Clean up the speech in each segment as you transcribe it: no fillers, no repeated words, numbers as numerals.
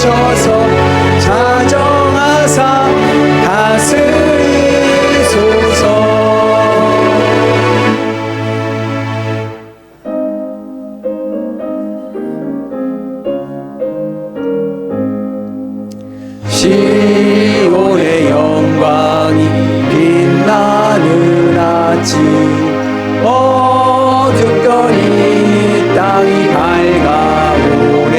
오셔서 자정하사 다스리소서. 시온의 영광이 빛나는 아침, 어둡던 이 땅이 밝아오네.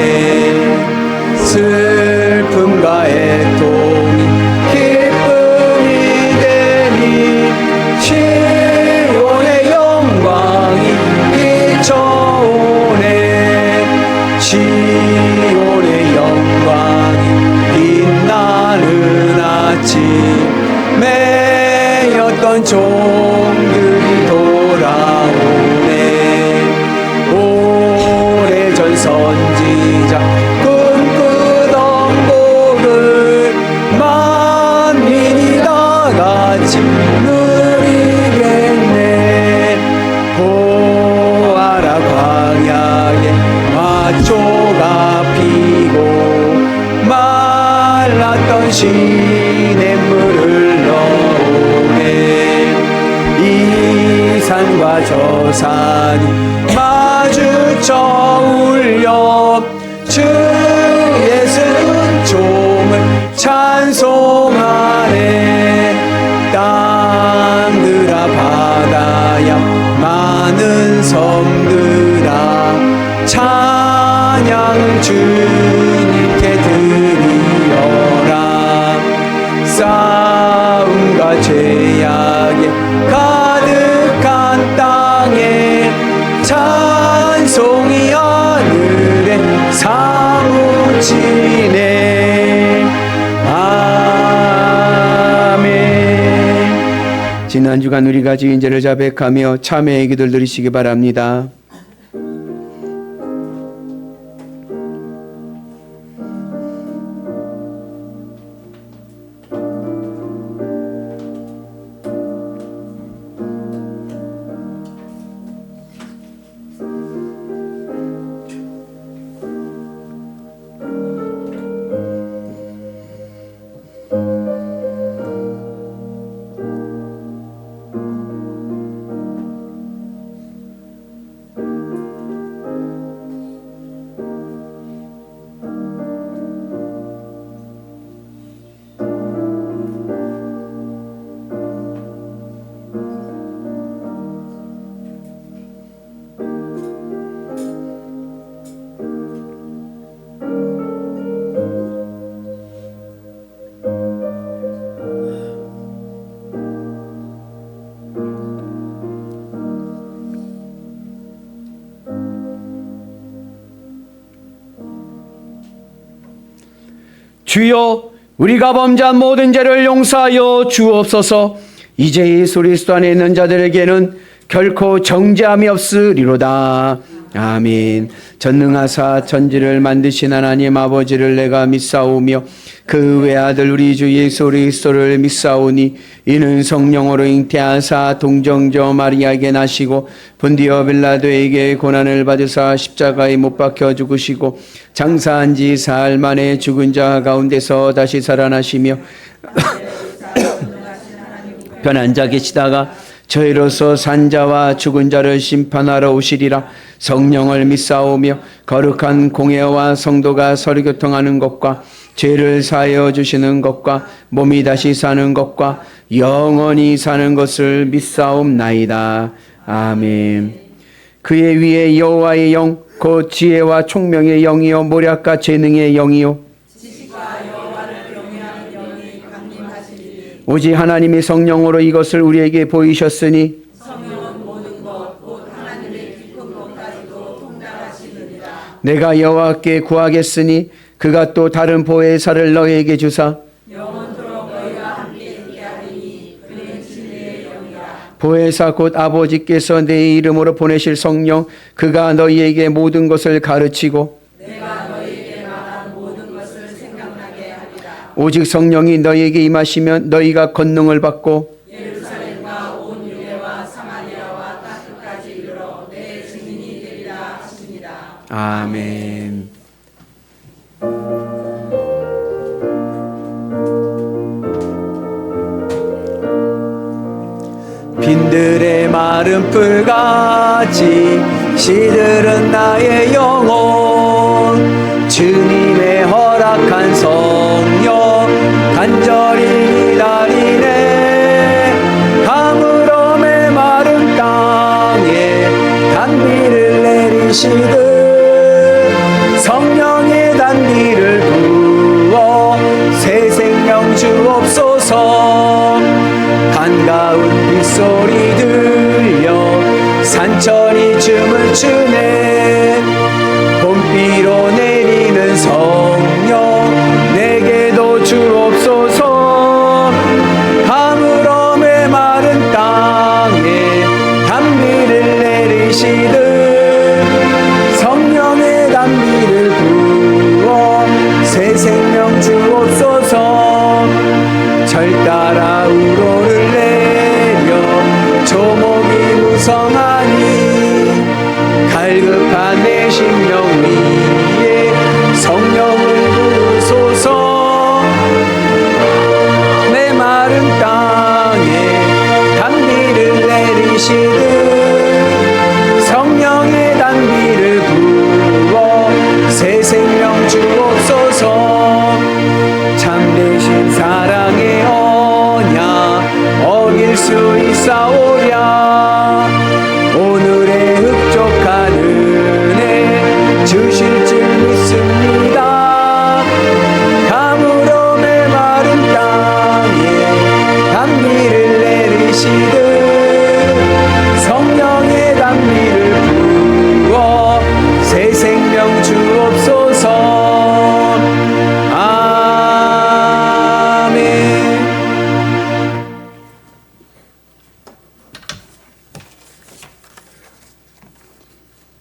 슬픔과 애통이 기쁨이 되니 시온의 영광이 비춰오네. 시온의 영광이 빛나는 아침, 매였던 종들이 돌아오네. 오래전 선지자 꿈꾸던 복을 만민이 다같이 누리겠네. 보아라 광야에 화초가 피고 말랐던 시냇물을 넣으네. 이 산과 저 산이 마주쳐 울려 주 예수 은총을 찬송하네. 땅들아 바다야 많은 섬들아 찬양을 주님께 드리어라. 싸움과 죄악에 가득한 땅에 찬송이 하늘에 사무치네. 아멘. 지난 주간 우리가 지은 죄를 자백하며 참회의 기도를 드리시기 바랍니다. 주여, 우리가 범죄한 모든 죄를 용서하여 주옵소서. 이제 예수 그리스도 안에 있는 자들에게는 결코 정죄함이 없으리로다. 아멘. 전능하사 천지를 만드신 하나님 아버지를 내가 믿사오며 그 외아들 우리 주 예수 그리스도를 믿사오니 이는 성령으로 잉태하사 동정저 마리아에게 나시고 본디오 빌라도에게 고난을 받으사 십자가에 못 박혀 죽으시고 장사한 지 사흘 만에 죽은 자 가운데서 다시 살아나시며 편앉아 계시다가 저희로서 산자와 죽은 자를 심판하러 오시리라. 성령을 믿사오며 거룩한 공회와 성도가 서로 교통하는 것과 죄를 사하여 주시는 것과 몸이 다시 사는 것과 영원히 사는 것을 믿사옵나이다. 아멘. 그의 위에 여호와의 영 곧 지혜와 총명의 영이요 모략과 재능의 영이요 오직 하나님의 성령으로 이것을 우리에게 보이셨으니 성령은 모든 것 곧 하나님의 깊은 것까지도 통달하시느니라. 내가 여호와께 구하겠으니 그가 또 다른 보혜사를 너희에게 주사 영원토록 너희와 함께 있게 하리니 그는 진리의 영이라. 보혜사 곧 아버지께서 내 이름으로 보내실 성령 그가 너희에게 모든 것을 가르치고 내가 너희에게 말한 모든 것을 생각나게 하리라. 오직 성령이 너희에게 임하시면 너희가 권능을 받고 예루살렘과 온 유대와 사마리아와 땅 끝까지 이르러 내 증인이 되리라 하시니라. 아멘. 빈들의 마른 풀같이 시들은 나의 영혼. 주님의 허락한 성령 간절히 기다리네. 가물어 메마른 땅에 단비를 내리시듯 성령의 단비를 부어 새 생명 주옵소서. 반가운 빗소리 들려 산천이 춤을 추네. 봄비로 내리는 성령 내게도 주옵소서. 가물어 메마른 땅에 단비를 내리시듯 성령의 단비를 부어 새 생명 주옵소서. 절 따라 우로를 내려 조목이 무성하니 갈급한 내 심령 위에 성령을 부으소서. 메마른 땅에 단비를 내리시듯 성령의 단비를 부어 새 생명 주옵소서. 참되신 사랑의 언약 어길 수 있사오랴. 오늘의 흡족한 은혜 주실 줄 믿습니다. 가물어 메마른 땅에 단비를 내리시듯 성령의 단비를 부어 새 생명 주옵소서. 아멘.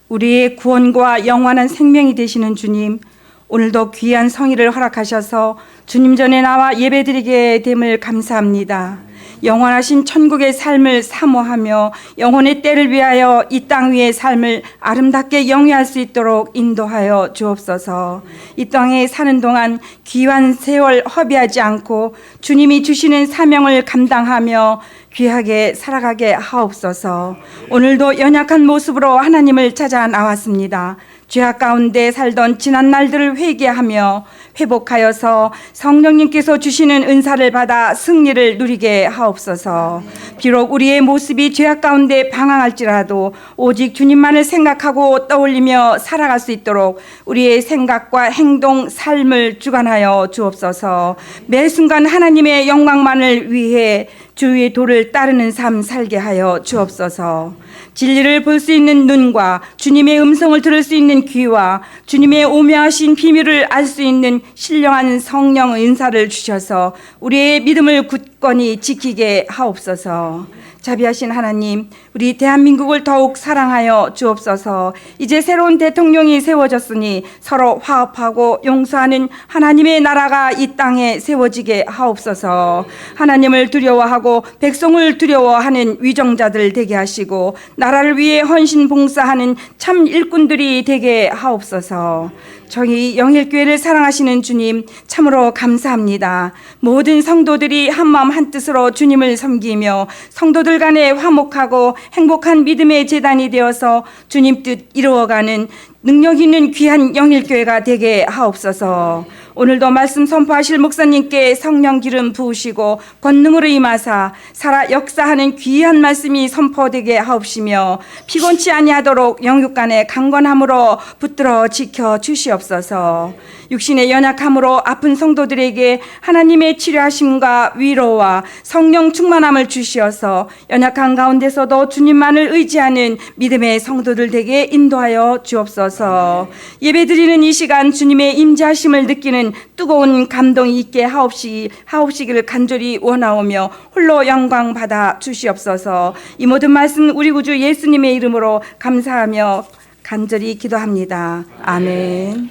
우리의 구원과 영원한 생명이 되시는 주님, 오늘도 귀한 성의를 허락하셔서 주님 전에 나와 예배드리게 됨을 감사합니다. 영원하신 천국의 삶을 사모하며 영혼의 때를 위하여 이 땅 위의 삶을 아름답게 영위할 수 있도록 인도하여 주옵소서. 이 땅에 사는 동안 귀한 세월 허비하지 않고 주님이 주시는 사명을 감당하며 귀하게 살아가게 하옵소서. 오늘도 연약한 모습으로 하나님을 찾아 나왔습니다. 죄악 가운데 살던 지난 날들을 회개하며 회복하여서 성령님께서 주시는 은사를 받아 승리를 누리게 하옵소서. 비록 우리의 모습이 죄악 가운데 방황할지라도 오직 주님만을 생각하고 떠올리며 살아갈 수 있도록 우리의 생각과 행동, 삶을 주관하여 주옵소서. 매 순간 하나님의 영광만을 위해 주의 도를 따르는 삶 살게 하여 주옵소서. 진리를 볼 수 있는 눈과 주님의 음성을 들을 수 있는 귀와 주님의 오묘하신 비밀을 알 수 있는 신령한 성령 은사를 주셔서 우리의 믿음을 굳건히 지키게 하옵소서. 자비하신 하나님, 우리 대한민국을 더욱 사랑하여 주옵소서. 이제 새로운 대통령이 세워졌으니 서로 화합하고 용서하는 하나님의 나라가 이 땅에 세워지게 하옵소서. 하나님을 두려워하고 백성을 두려워하는 위정자들 되게 하시고 나라를 위해 헌신 봉사하는 참 일꾼들이 되게 하옵소서. 저희 영일교회를 사랑하시는 주님 참으로 감사합니다. 모든 성도들이 한마음 한뜻으로 주님을 섬기며 성도들 간에 화목하고 행복한 믿음의 재단이 되어서 주님 뜻 이루어가는 능력 있는 귀한 영일교회가 되게 하옵소서. 오늘도 말씀 선포하실 목사님께 성령 기름 부으시고 권능으로 임하사 살아 역사하는 귀한 말씀이 선포되게 하옵시며 피곤치 아니하도록 영육간의 강건함으로 붙들어 지켜 주시옵소서. 육신의 연약함으로 아픈 성도들에게 하나님의 치료하심과 위로와 성령 충만함을 주시어서 연약한 가운데서도 주님만을 의지하는 믿음의 성도들 되게 인도하여 주옵소서. 예배드리는 이 시간 주님의 임재하심을 느끼는 뜨거운 감동이 있게 하옵시기를 간절히 원하오며 홀로 영광 받아 주시옵소서. 이 모든 말씀 우리 구주 예수님의 이름으로 감사하며 간절히 기도합니다. 아멘.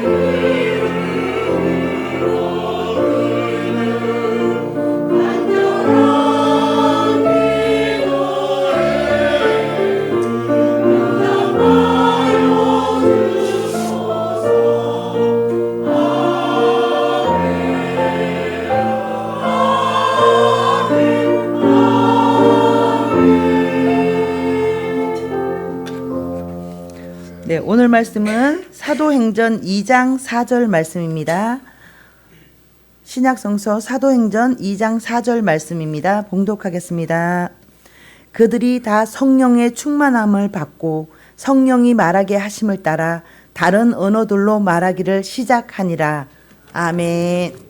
Oh 네, 오늘 말씀은 사도행전 2장 4절 말씀입니다. 신약성서 사도행전 2장 4절 말씀입니다. 봉독하겠습니다. 그들이 다 성령의 충만함을 받고 성령이 말하게 하심을 따라 다른 언어들로 말하기를 시작하니라. 아멘.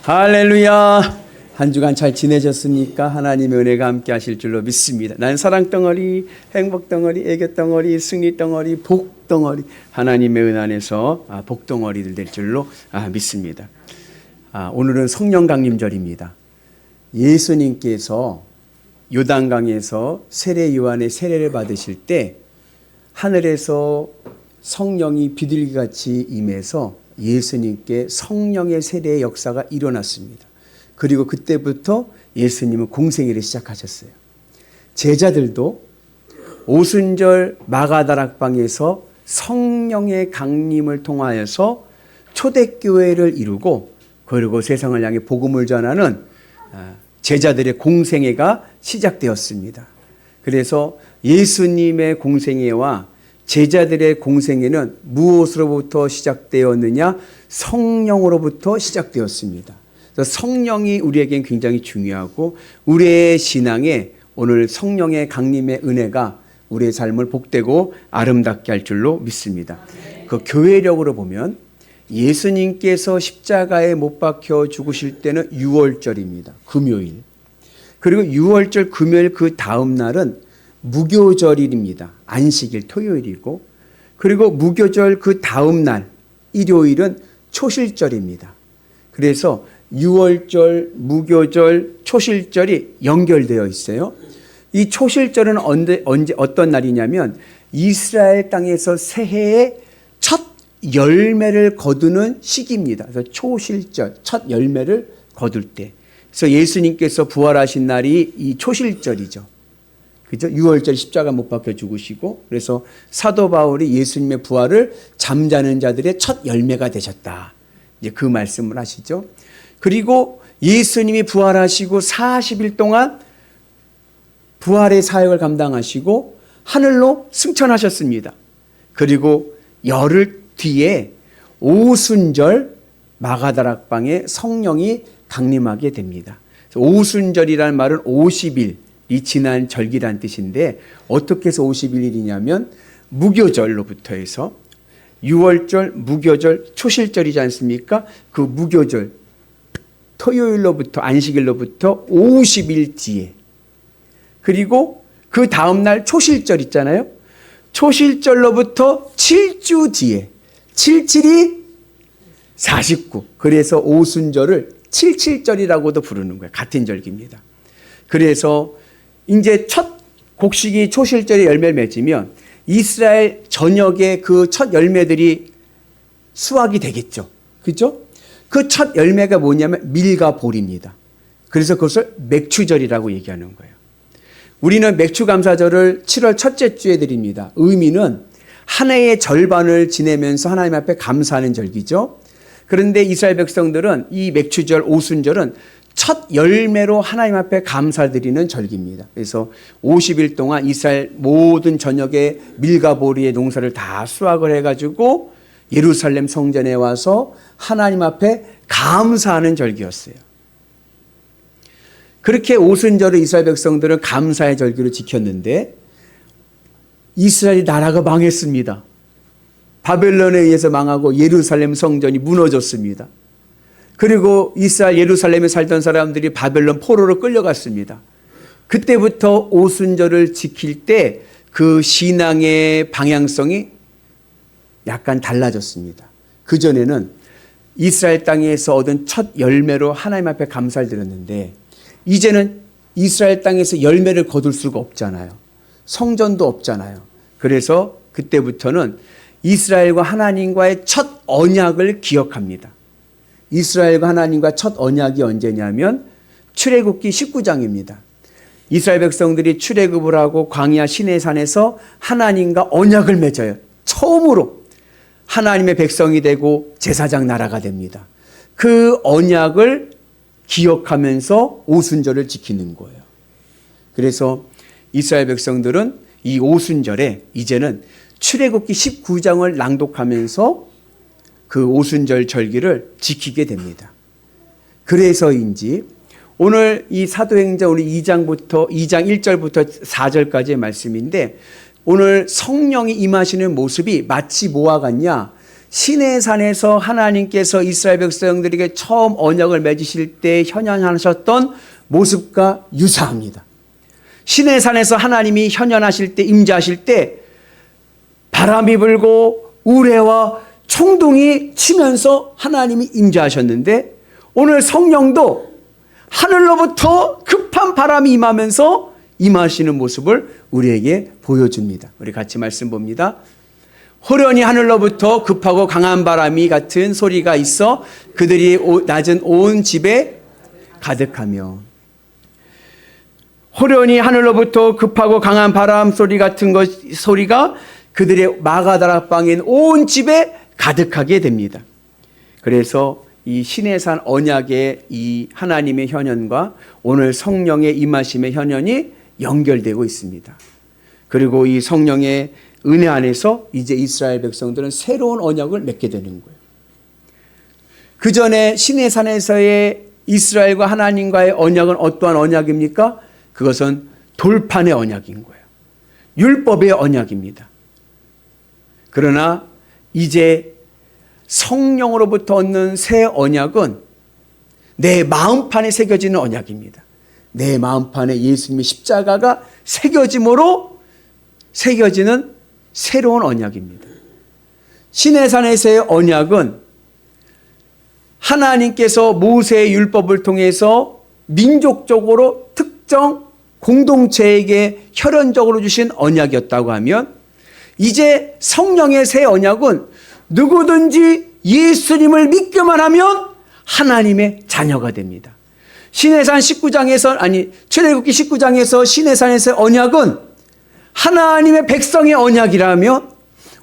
할렐루야. 한 주간 잘 지내셨습니까? 하나님의 은혜가 함께 하실 줄로 믿습니다. 난 사랑 덩어리, 행복 덩어리, 애교 덩어리, 승리 덩어리, 복 덩어리, 하나님의 은 안에서 복 덩어리들 될 줄로 믿습니다. 오늘은 성령 강림절입니다. 예수님께서 요단강에서 세례 요한의 세례를 받으실 때 하늘에서 성령이 비둘기같이 임해서 예수님께 성령의 세례의 역사가 일어났습니다. 그리고 그때부터 예수님은 공생애를 시작하셨어요. 제자들도 오순절 마가다락방에서 성령의 강림을 통하여서 초대교회를 이루고 그리고 세상을 향해 복음을 전하는 제자들의 공생애가 시작되었습니다. 그래서 예수님의 공생애와 제자들의 공생애는 무엇으로부터 시작되었느냐? 성령으로부터 시작되었습니다. 그래서 성령이 우리에겐 굉장히 중요하고 우리의 신앙에 오늘 성령의 강림의 은혜가 우리의 삶을 복되고 아름답게 할 줄로 믿습니다. 그 교회력으로 보면 예수님께서 십자가에 못 박혀 죽으실 때는 6월절입니다. 금요일. 그리고 6월절 금요일 그 다음 날은 무교절일입니다. 안식일 토요일이고 그리고 무교절 그 다음 날 일요일은 초실절입니다. 그래서 6월절, 무교절, 초실절이 연결되어 있어요. 이 초실절은 언제 어떤 날이냐면 이스라엘 땅에서 새해의 첫 열매를 거두는 시기입니다. 그래서 초실절, 첫 열매를 거둘 때. 그래서 예수님께서 부활하신 날이 이 초실절이죠. 그죠? 6월절 십자가 못 박혀 죽으시고 그래서 사도 바울이 예수님의 부활을 잠자는 자들의 첫 열매가 되셨다. 이제 그 말씀을 하시죠. 그리고 예수님이 부활하시고 40일 동안 부활의 사역을 감당하시고 하늘로 승천하셨습니다. 그리고 열흘 뒤에 오순절 마가다락방에 성령이 강림하게 됩니다. 오순절이라는 말은 50일 이 지난 절기란 뜻인데 어떻게 해서 51일이냐면 무교절로부터 해서 6월절, 무교절, 초실절이지 않습니까? 그 무교절 토요일로부터 안식일로부터 50일 뒤에 그리고 그 다음날 초실절 있잖아요. 초실절로부터 7주 뒤에 77이 49 그래서 오순절을 77절이라고도 부르는 거예요. 같은 절기입니다. 그래서 이제 첫 곡식이 초실절에 열매를 맺으면 이스라엘 전역의 그 첫 열매들이 수확이 되겠죠. 그죠? 그 첫 열매가 뭐냐면 밀과 볼입니다. 그래서 그것을 맥추절이라고 얘기하는 거예요. 우리는 맥추감사절을 7월 첫째 주에 드립니다. 의미는 한 해의 절반을 지내면서 하나님 앞에 감사하는 절기죠. 그런데 이스라엘 백성들은 이 맥추절, 오순절은 첫 열매로 하나님 앞에 감사드리는 절기입니다. 그래서 50일 동안 이스라엘 모든 전역의 밀과 보리의 농사를 다 수확을 해가지고 예루살렘 성전에 와서 하나님 앞에 감사하는 절기였어요. 그렇게 오순절을 이스라엘 백성들은 감사의 절기로 지켰는데 이스라엘 나라가 망했습니다. 바벨론에 의해서 망하고 예루살렘 성전이 무너졌습니다. 그리고 이스라엘 예루살렘에 살던 사람들이 바벨론 포로로 끌려갔습니다. 그때부터 오순절을 지킬 때 그 신앙의 방향성이 약간 달라졌습니다. 그전에는 이스라엘 땅에서 얻은 첫 열매로 하나님 앞에 감사를 드렸는데 이제는 이스라엘 땅에서 열매를 거둘 수가 없잖아요. 성전도 없잖아요. 그래서 그때부터는 이스라엘과 하나님과의 첫 언약을 기억합니다. 이스라엘과 하나님과 첫 언약이 언제냐면 출애굽기 19장입니다. 이스라엘 백성들이 출애굽을 하고 광야 시내산에서 하나님과 언약을 맺어요. 처음으로 하나님의 백성이 되고 제사장 나라가 됩니다. 그 언약을 기억하면서 오순절을 지키는 거예요. 그래서 이스라엘 백성들은 이 오순절에 이제는 출애굽기 19장을 낭독하면서 그 오순절 절기를 지키게 됩니다. 그래서인지 오늘 이 사도행전 우리 2장 1절부터 4절까지의 말씀인데 오늘 성령이 임하시는 모습이 마치 뭐와 같냐? 시내산에서 하나님께서 이스라엘 백성들에게 처음 언약을 맺으실 때 현현하셨던 모습과 유사합니다. 시내산에서 하나님이 현현하실 때 임재하실 때 바람이 불고 우레와 총동이 치면서 하나님이 임재하셨는데 오늘 성령도 하늘로부터 급한 바람이 임하면서 임하시는 모습을 우리에게 보여줍니다. 우리 같이 말씀 봅니다. 호련히 하늘로부터 급하고 강한 바람이 같은 소리가 있어 그들이 낮은 온 집에 가득하며 호련히 하늘로부터 급하고 강한 바람 소리 같은 소리가 그들의 마가다락방인 온 집에 가득하게 됩니다. 그래서 이 시내산 언약의 이 하나님의 현현과 오늘 성령의 임하심의 현현이 연결되고 있습니다. 그리고 이 성령의 은혜 안에서 이제 이스라엘 백성들은 새로운 언약을 맺게 되는 거예요. 그 전에 시내산에서의 이스라엘과 하나님과의 언약은 어떠한 언약입니까? 그것은 돌판의 언약인 거예요. 율법의 언약입니다. 그러나 이제 성령으로부터 얻는 새 언약은 내 마음판에 새겨지는 언약입니다. 내 마음판에 예수님의 십자가가 새겨짐으로 새겨지는 새로운 언약입니다. 시내산에서의 언약은 하나님께서 모세의 율법을 통해서 민족적으로 특정 공동체에게 혈연적으로 주신 언약이었다고 하면, 이제 성령의 새 언약은 누구든지 예수님을 믿기만 하면 하나님의 자녀가 됩니다. 시내산 19장에서 출애굽기 19장에서 시내산에서의 언약은 하나님의 백성의 언약이라면,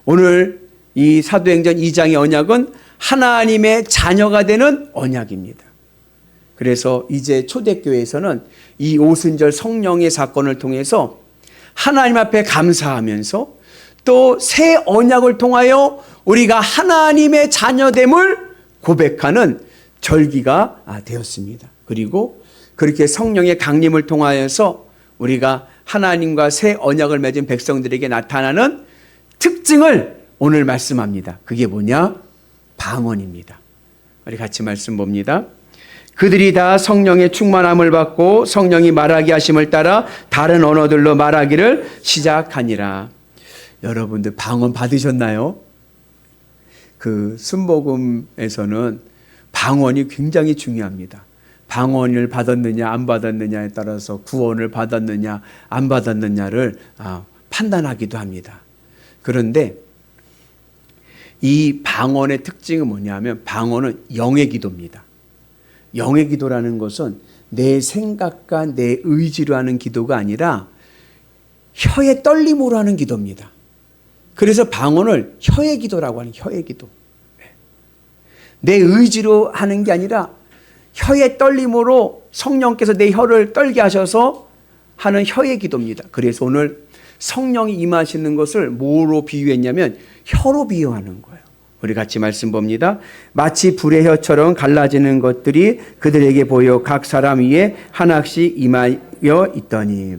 오늘 이 사도행전 2장의 언약은 하나님의 자녀가 되는 언약입니다. 그래서 이제 초대교회에서는 이 오순절 성령의 사건을 통해서 하나님 앞에 감사하면서 또 새 언약을 통하여 우리가 하나님의 자녀됨을 고백하는 절기가 되었습니다. 그리고 그렇게 성령의 강림을 통하여서 우리가 하나님과 새 언약을 맺은 백성들에게 나타나는 특징을 오늘 말씀합니다. 그게 뭐냐? 방언입니다. 우리 같이 말씀 봅니다. 그들이 다 성령의 충만함을 받고 성령이 말하게 하심을 따라 다른 언어들로 말하기를 시작하니라. 여러분들 방언 받으셨나요? 그 순복음에서는 방언이 굉장히 중요합니다. 방언을 받았느냐 안 받았느냐에 따라서 구원을 받았느냐 안 받았느냐를 판단하기도 합니다. 그런데 이 방언의 특징은 뭐냐면, 방언은 영의 기도입니다. 영의 기도라는 것은 내 생각과 내 의지로 하는 기도가 아니라 혀의 떨림으로 하는 기도입니다. 그래서 방언을 혀의 기도라고 하는, 혀의 기도. 내 의지로 하는 게 아니라 혀의 떨림으로 성령께서 내 혀를 떨게 하셔서 하는 혀의 기도입니다. 그래서 오늘 성령이 임하시는 것을 뭐로 비유했냐면 혀로 비유하는 거예요. 우리 같이 말씀 봅니다. 마치 불의 혀처럼 갈라지는 것들이 그들에게 보여 각 사람 위에 하나씩 임하여 있더니.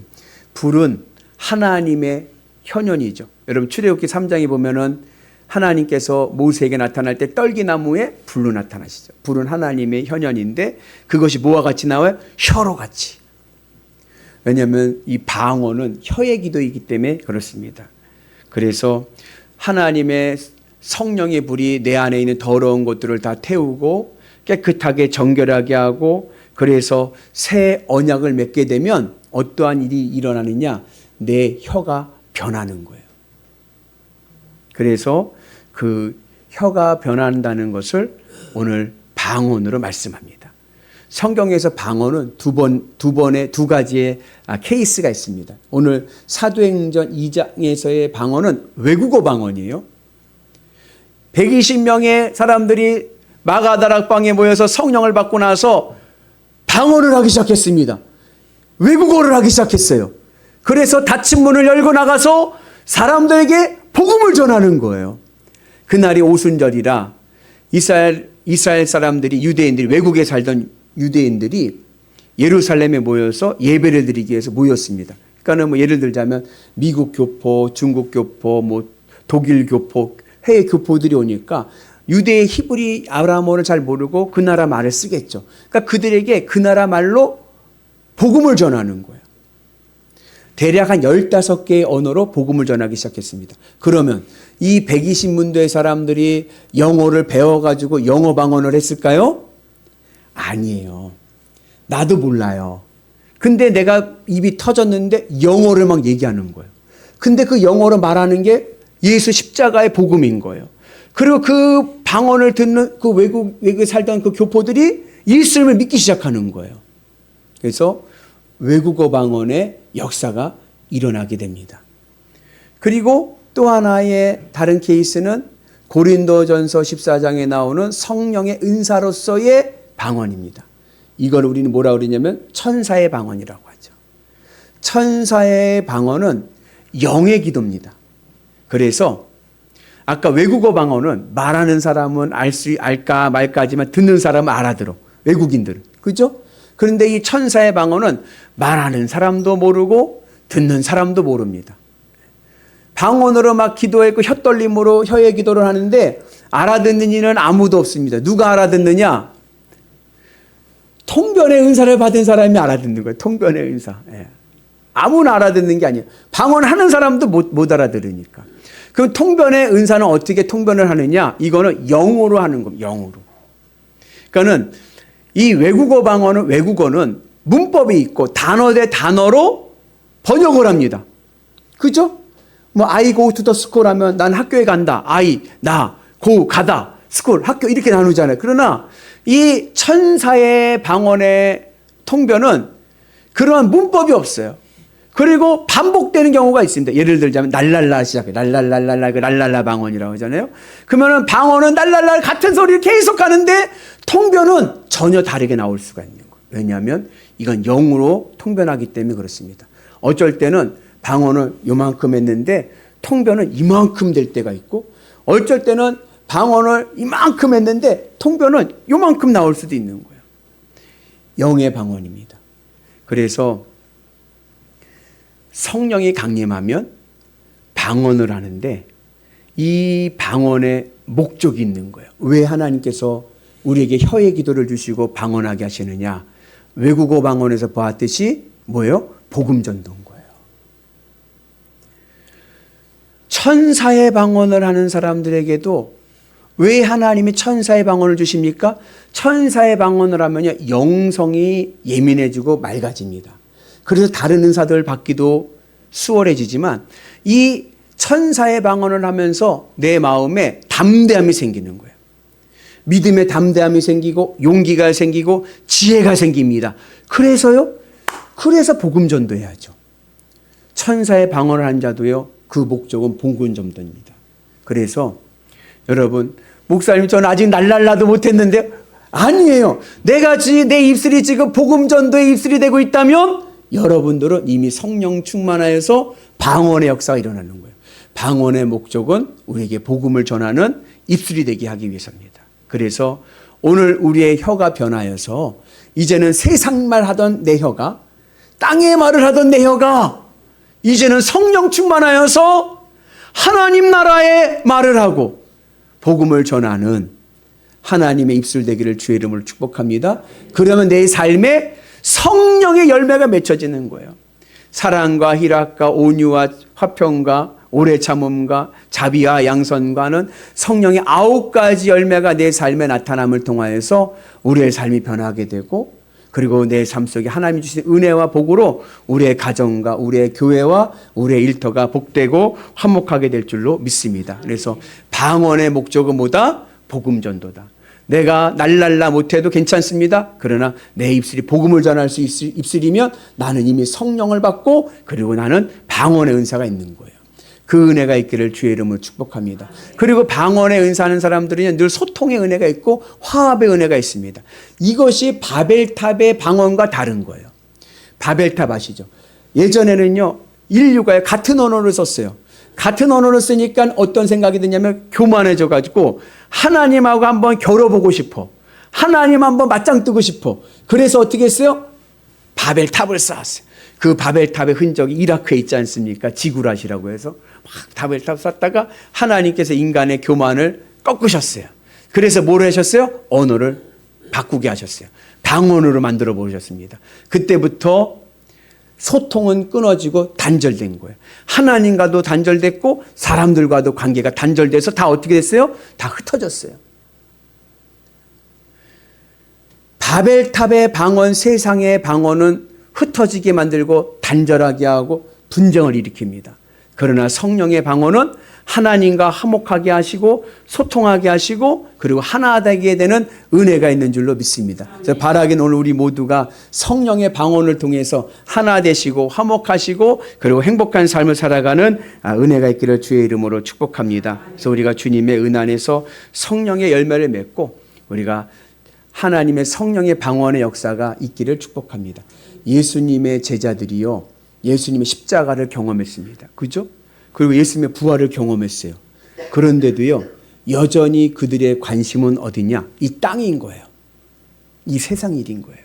불은 하나님의 현현이죠. 여러분 출애굽기 3장에 보면은 하나님께서 모세에게 나타날 때 떨기나무에 불로 나타나시죠. 불은 하나님의 현현인데 그것이 뭐와 같이 나와요? 혀로 같이. 왜냐하면 이 방언은 혀의 기도이기 때문에 그렇습니다. 그래서 하나님의 성령의 불이 내 안에 있는 더러운 것들을 다 태우고 깨끗하게 정결하게 하고, 그래서 새 언약을 맺게 되면 어떠한 일이 일어나느냐? 내 혀가 변하는 거예요. 그래서 그 혀가 변한다는 것을 오늘 방언으로 말씀합니다. 성경에서 방언은 두 번의 두 가지의 케이스가 있습니다. 오늘 사도행전 2장에서의 방언은 외국어 방언이에요. 120명의 사람들이 마가다락방에 모여서 성령을 받고 나서 방언을 하기 시작했습니다. 외국어를 하기 시작했어요. 그래서 닫힌 문을 열고 나가서 사람들에게 복음을 전하는 거예요. 그날이 오순절이라 이스라엘 사람들이, 유대인들이, 외국에 살던 유대인들이 예루살렘에 모여서 예배를 드리기 위해서 모였습니다. 그러니까 뭐 예를 들자면 미국 교포, 중국 교포, 뭐 독일 교포, 해외 교포들이 오니까 유대의 히브리 아람어를 잘 모르고 그 나라 말을 쓰겠죠. 그러니까 그들에게 그 나라 말로 복음을 전하는 거예요. 대략 한 15개의 언어로 복음을 전하기 시작했습니다. 그러면 이 120문도의 사람들이 영어를 배워가지고 영어 방언을 했을까요? 아니에요. 나도 몰라요. 근데 내가 입이 터졌는데 영어를 막 얘기하는 거예요. 근데 그 영어로 말하는 게 예수 십자가의 복음인 거예요. 그리고 그 방언을 듣는 그 외국에 살던 그 교포들이 예수님을 믿기 시작하는 거예요. 그래서 외국어 방언의 역사가 일어나게 됩니다. 그리고 또 하나의 다른 케이스는 고린도전서 14장에 나오는 성령의 은사로서의 방언입니다. 이걸 우리는 뭐라고 그러냐면 천사의 방언이라고 하죠. 천사의 방언은 영의 기도입니다. 그래서 아까 외국어 방언은 말하는 사람은 알까 말까 하지만 듣는 사람은 알아들어. 외국인들은. 그죠? 그런데 이 천사의 방언은 말하는 사람도 모르고 듣는 사람도 모릅니다. 방언으로 막 기도했고 혀떨림으로 혀의 기도를 하는데 알아듣는 이는 아무도 없습니다. 누가 알아듣느냐? 통변의 은사를 받은 사람이 알아듣는 거예요. 통변의 은사. 예. 아무나 알아듣는 게 아니에요. 방언하는 사람도 못 알아들으니까. 그럼 통변의 은사는 어떻게 통변을 하느냐? 이거는 영어로 하는 겁니다. 영어로. 그러니까는 이 외국어는 문법이 있고 단어 대 단어로 번역을 합니다. 그죠? 뭐 I go to the school 하면 난 학교에 간다. I, 나, go, 가다. school, 학교 이렇게 나누잖아요. 그러나 이 천사의 방언의 통변은 그러한 문법이 없어요. 그리고 반복되는 경우가 있습니다. 예를 들자면 날랄라 시작해. 날랄랄랄라 그 날랄라 방언이라고 하잖아요. 그러면은 방언은 날랄라 같은 소리를 계속 하는데 통변은 전혀 다르게 나올 수가 있는 거예요. 왜냐하면 이건 영으로 통변하기 때문에 그렇습니다. 어쩔 때는 방언을 요만큼 했는데 통변은 이만큼 될 때가 있고 어쩔 때는 방언을 이만큼 했는데 통변은 요만큼 나올 수도 있는 거예요. 영의 방언입니다. 그래서 성령이 강림하면 방언을 하는데 이 방언의 목적이 있는 거예요. 왜 하나님께서 우리에게 혀의 기도를 주시고 방언하게 하시느냐? 외국어 방언에서 보았듯이 뭐예요? 복음 전도인 거예요. 천사의 방언을 하는 사람들에게도 왜 하나님이 천사의 방언을 주십니까? 천사의 방언을 하면요, 영성이 예민해지고 맑아집니다. 그래서 다른 은사들을 받기도 수월해지지만 이 천사의 방언을 하면서 내 마음에 담대함이 생기는 거예요. 믿음의 담대함이 생기고 용기가 생기고 지혜가 생깁니다. 그래서 복음 전도해야죠. 천사의 방언을 한 자도요, 그 목적은 복음 전도입니다. 그래서 여러분, 목사님 저는 아직 날랄라도 못했는데 아니에요. 내 입술이 지금 복음 전도의 입술이 되고 있다면 여러분들은 이미 성령 충만하여서 방언의 역사가 일어나는 거예요. 방언의 목적은 우리에게 복음을 전하는 입술이 되게 하기 위해서입니다. 그래서 오늘 우리의 혀가 변하여서 이제는 세상 말 하던 내 혀가 땅의 말을 하던 내 혀가 이제는 성령 충만하여서 하나님 나라의 말을 하고 복음을 전하는 하나님의 입술 되기를 주의 이름으로 축복합니다. 그러면 내 삶에 성령의 열매가 맺혀지는 거예요. 사랑과 희락과 온유와 화평과 오래 참음과 자비와 양선과는 성령의 9가지 열매가 내 삶에 나타남을 통하여서 우리의 삶이 변하게 되고 그리고 내 삶 속에 하나님이 주신 은혜와 복으로 우리의 가정과 우리의 교회와 우리의 일터가 복되고 화목하게 될 줄로 믿습니다. 그래서 방언의 목적은 뭐다? 복음 전도다. 내가 날랄라 못해도 괜찮습니다. 그러나 내 입술이 복음을 전할 수 있을 입술이면 나는 이미 성령을 받고 그리고 나는 방언의 은사가 있는 거예요. 그 은혜가 있기를 주의 이름으로 축복합니다. 그리고 방언의 은사하는 사람들은 늘 소통의 은혜가 있고 화합의 은혜가 있습니다. 이것이 바벨탑의 방언과 다른 거예요. 바벨탑 아시죠? 예전에는요, 인류가 같은 언어를 썼어요. 같은 언어를 쓰니까 어떤 생각이 드냐면 교만해져가지고 하나님하고 한번 겨뤄보고 싶어. 하나님 한번 맞짱 뜨고 싶어. 그래서 어떻게 했어요? 바벨탑을 쌓았어요. 그 바벨탑의 흔적이 이라크에 있지 않습니까? 지구라시라고 해서 막 바벨탑 쌓다가 하나님께서 인간의 교만을 꺾으셨어요. 그래서 뭘 하셨어요? 언어를 바꾸게 하셨어요. 방언으로 만들어 보셨습니다. 그때부터 소통은 끊어지고 단절된 거예요. 하나님과도 단절됐고 사람들과도 관계가 단절돼서 다 어떻게 됐어요? 다 흩어졌어요. 바벨탑의 방언, 세상의 방언은 흩어지게 만들고 단절하게 하고 분쟁을 일으킵니다. 그러나 성령의 방언은 하나님과 화목하게 하시고 소통하게 하시고 그리고 하나 되게 되는 은혜가 있는 줄로 믿습니다. 그래서 바라기는 오늘 우리 모두가 성령의 방언을 통해서 하나 되시고 화목하시고 그리고 행복한 삶을 살아가는 은혜가 있기를 주의 이름으로 축복합니다. 그래서 우리가 주님의 은 안에서 성령의 열매를 맺고 우리가 하나님의 성령의 방언의 역사가 있기를 축복합니다. 예수님의 제자들이요, 예수님의 십자가를 경험했습니다. 그죠? 그리고 예수님의 부활을 경험했어요. 그런데도요, 여전히 그들의 관심은 어디냐? 이 땅인 거예요. 이 세상 일인 거예요.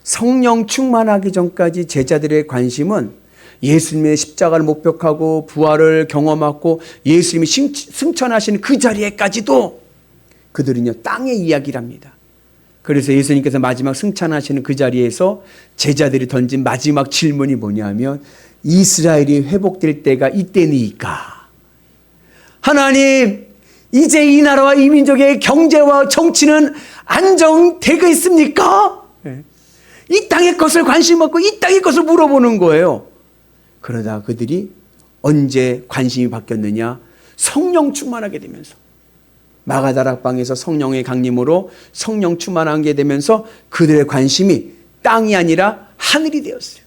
성령 충만하기 전까지 제자들의 관심은 예수님의 십자가를 목격하고 부활을 경험하고 예수님이 승천하시는 그 자리에까지도 그들은요, 땅의 이야기랍니다. 그래서 예수님께서 마지막 승천하시는 그 자리에서 제자들이 던진 마지막 질문이 뭐냐면 이스라엘이 회복될 때가 이때니까. 하나님, 이제 이 나라와 이 민족의 경제와 정치는 안정되겠습니까? 이 땅의 것을 관심 갖고 이 땅의 것을 물어보는 거예요. 그러다 그들이 언제 관심이 바뀌었느냐? 성령 충만하게 되면서. 마가다락방에서 성령의 강림으로 성령 충만하게 되면서 그들의 관심이 땅이 아니라 하늘이 되었어요.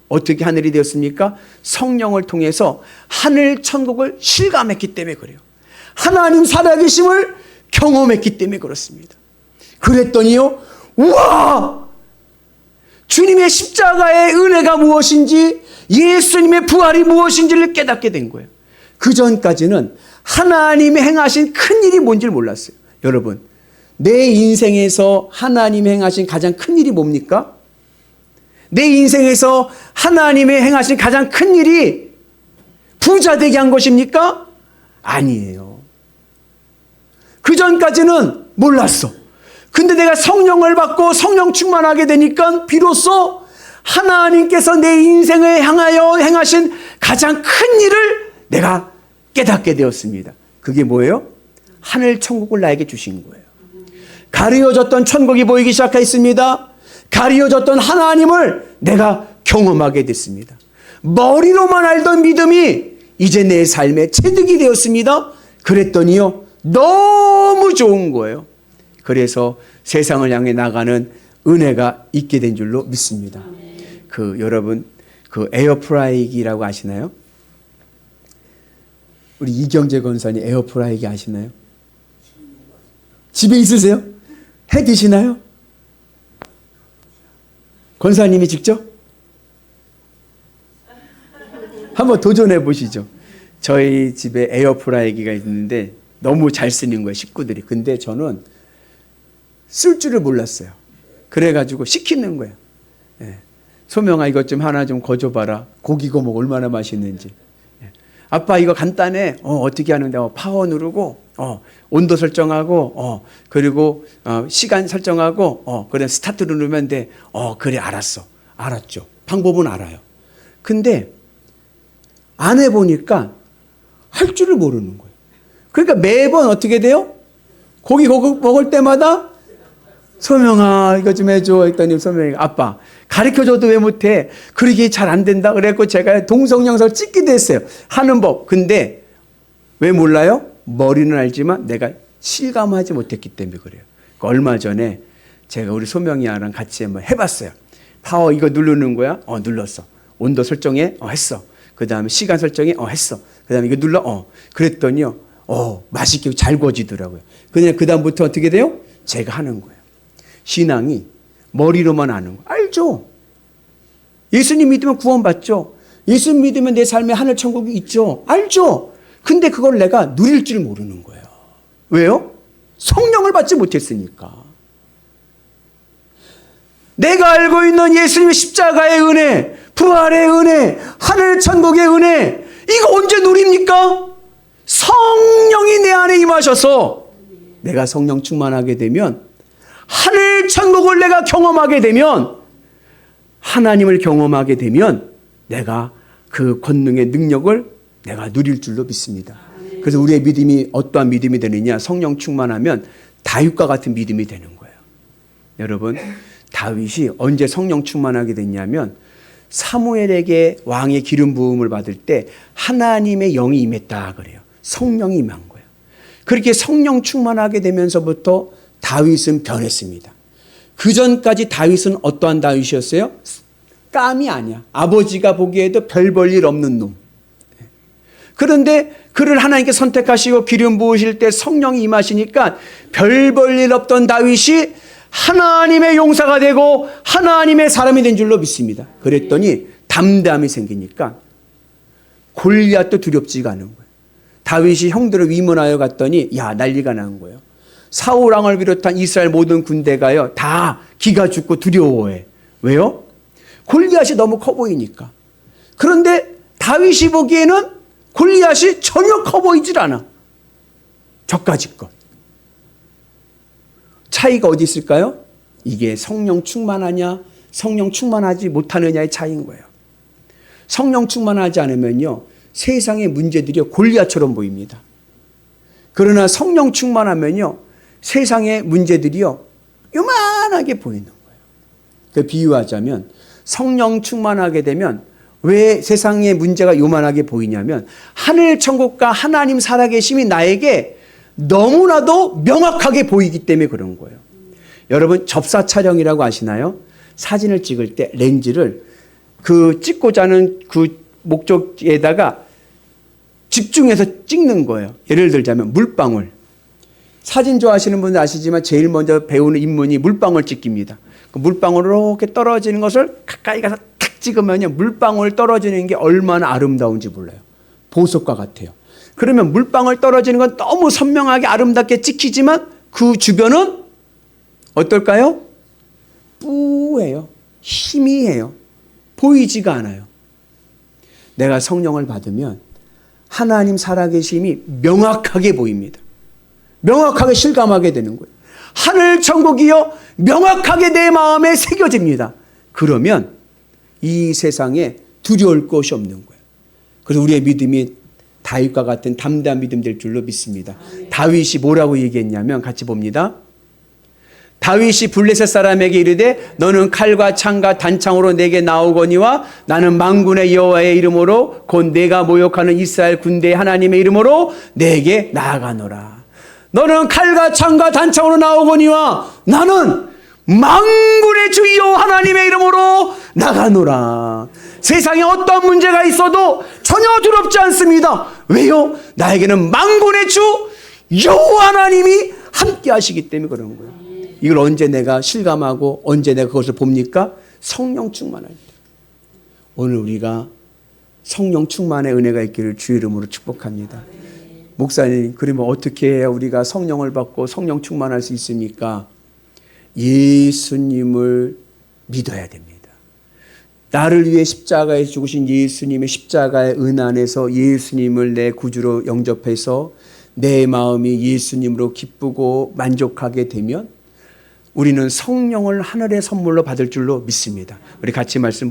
어떻게 하늘이 되었습니까? 성령을 통해서 하늘 천국을 실감했기 때문에 그래요. 하나님 살아계심을 경험했기 때문에 그렇습니다. 그랬더니요, 우와! 주님의 십자가의 은혜가 무엇인지, 예수님의 부활이 무엇인지를 깨닫게 된 거예요. 그 전까지는 하나님이 행하신 큰 일이 뭔지를 몰랐어요. 여러분, 내 인생에서 하나님이 행하신 가장 큰 일이 뭡니까? 내 인생에서 하나님이 행하신 가장 큰 일이 부자 되게 한 것입니까? 아니에요. 그 전까지는 몰랐어. 근데 내가 성령을 받고 성령 충만하게 되니까 비로소 하나님께서 내 인생을 향하여 행하신 가장 큰 일을 내가 깨닫게 되었습니다. 그게 뭐예요? 하늘 천국을 나에게 주신 거예요. 가리워졌던 천국이 보이기 시작했습니다. 가리워졌던 하나님을 내가 경험하게 됐습니다. 머리로만 알던 믿음이 이제 내 삶의 체득이 되었습니다. 그랬더니요, 너무 좋은 거예요. 그래서 세상을 향해 나가는 은혜가 있게 된 줄로 믿습니다. 여러분, 에어프라이기라고 아시나요? 우리 이경재 권사님 에어프라이기 아시나요? 집에 있으세요? 해 드시나요? 권사님이 직접? 한번 도전해 보시죠. 저희 집에 에어프라이기가 있는데 너무 잘 쓰는 거예요, 식구들이. 근데 저는 쓸 줄을 몰랐어요. 그래가지고 시키는 거예요. 소명아, 이것 좀 하나 좀 거줘봐라. 고기 구워 먹으면 얼마나 맛있는지. 아빠, 이거 간단해. 어떻게 하는데? 파워 누르고, 온도 설정하고, 그리고 시간 설정하고, 그래 스타트 누르면 돼. 그래, 알았어. 알았죠. 방법은 알아요. 근데 안 해보니까 할 줄을 모르는 거예요. 그러니까 매번 어떻게 돼요? 고기 먹을 때마다 소명아, 이거 좀 해줘. 했더니 소명이, 아빠, 가르쳐줘도 왜 못해? 그러기 잘 안 된다. 그래갖고 제가 동성영상을 찍기도 했어요. 하는 법. 근데 왜 몰라요? 머리는 알지만 내가 실감하지 못했기 때문에 그래요. 그러니까 얼마 전에 제가 우리 소명이랑 같이 한번 해봤어요. 파워 이거 누르는 거야? 눌렀어. 온도 설정해? 했어. 그 다음에 시간 설정해? 했어. 그 다음에 이거 눌러? 그랬더니요, 맛있게 잘 구워지더라고요. 그냥 그 다음부터 어떻게 돼요? 제가 하는 거예요. 신앙이 머리로만 아는 거 알죠? 예수님 믿으면 구원받죠? 예수님 믿으면 내 삶에 하늘 천국이 있죠? 알죠? 근데 그걸 내가 누릴 줄 모르는 거예요. 왜요? 성령을 받지 못했으니까. 내가 알고 있는 예수님의 십자가의 은혜, 부활의 은혜, 하늘 천국의 은혜, 이거 언제 누립니까? 성령이 내 안에 임하셔서 내가 성령 충만하게 되면, 하늘 천국을 내가 경험하게 되면, 하나님을 경험하게 되면 내가 그 권능의 능력을 내가 누릴 줄로 믿습니다. 그래서 우리의 믿음이 어떠한 믿음이 되느냐? 성령 충만하면 다윗과 같은 믿음이 되는 거예요. 여러분, 다윗이 언제 성령 충만하게 됐냐면 사무엘에게 왕의 기름 부음을 받을 때 하나님의 영이 임했다 그래요. 성령이 임한 거예요. 그렇게 성령 충만하게 되면서부터 다윗은 변했습니다. 그 전까지 다윗은 어떠한 다윗이었어요? 깜이 아니야. 아버지가 보기에도 별 볼 일 없는 놈. 그런데 그를 하나님께 선택하시고 기름 부으실 때 성령이 임하시니까 별 볼 일 없던 다윗이 하나님의 용사가 되고 하나님의 사람이 된 줄로 믿습니다. 그랬더니 담대함이 생기니까 골리앗도 두렵지가 않은 거예요. 다윗이 형들을 위문하여 갔더니 야 난리가 난 거예요. 사울 왕을 비롯한 이스라엘 모든 군대가요 다 기가 죽고 두려워해. 왜요? 골리앗이 너무 커 보이니까. 그런데 다윗이 보기에는 골리앗이 전혀 커 보이질 않아. 저까짓 것. 차이가 어디 있을까요? 이게 성령 충만하냐 성령 충만하지 못하느냐의 차이인 거예요. 성령 충만하지 않으면요 세상의 문제들이 골리앗처럼 보입니다. 그러나 성령 충만하면요 세상의 문제들이요 요만하게 보이는 거예요. 그 비유하자면 성령 충만하게 되면 왜 세상의 문제가 요만하게 보이냐면 하늘 천국과 하나님 살아계심이 나에게 너무나도 명확하게 보이기 때문에 그런 거예요. 여러분 접사 촬영이라고 아시나요? 사진을 찍을 때 렌즈를 그 찍고자 하는 그 목적에다가 집중해서 찍는 거예요. 예를 들자면 물방울. 사진 좋아하시는 분들 아시지만 제일 먼저 배우는 입문이 물방울 찍기입니다. 그 물방울 이렇게 떨어지는 것을 가까이 가서 탁 찍으면요 물방울 떨어지는 게 얼마나 아름다운지 몰라요. 보석과 같아요. 그러면 물방울 떨어지는 건 너무 선명하게 아름답게 찍히지만 그 주변은 어떨까요? 뿌해요. 희미해요. 보이지가 않아요. 내가 성령을 받으면 하나님 살아계심이 명확하게 보입니다. 명확하게 실감하게 되는 거예요. 하늘 천국이요 명확하게 내 마음에 새겨집니다. 그러면 이 세상에 두려울 것이 없는 거예요. 그래서 우리의 믿음이 다윗과 같은 담대한 믿음 될 줄로 믿습니다. 다윗이 뭐라고 얘기했냐면 같이 봅니다. 다윗이 블레셋 사람에게 이르되 너는 칼과 창과 단창으로 내게 나오거니와 나는 만군의 여호와의 이름으로 곧 내가 모욕하는 이스라엘 군대의 하나님의 이름으로 내게 나아가노라. 너는 칼과 창과 단창으로 나오거니와 나는 만군의 주 여호와 하나님의 이름으로 나가노라. 세상에 어떤 문제가 있어도 전혀 두렵지 않습니다. 왜요? 나에게는 만군의 주 여호와 하나님이 함께 하시기 때문에 그런 거예요. 이걸 언제 내가 실감하고 언제 내가 그것을 봅니까? 성령 충만할 때. 오늘 우리가 성령 충만의 은혜가 있기를 주의 이름으로 축복합니다. 목사님, 그러면 어떻게 해야 우리가 성령을 받고 성령 충만할 수 있습니까? 예수님을 믿어야 됩니다. 나를 위해 십자가에 죽으신 예수님의 십자가의 은 안에서 예수님을 내 구주로 영접해서 내 마음이 예수님으로 기쁘고 만족하게 되면 우리는 성령을 하늘의 선물로 받을 줄로 믿습니다. 우리 같이 말씀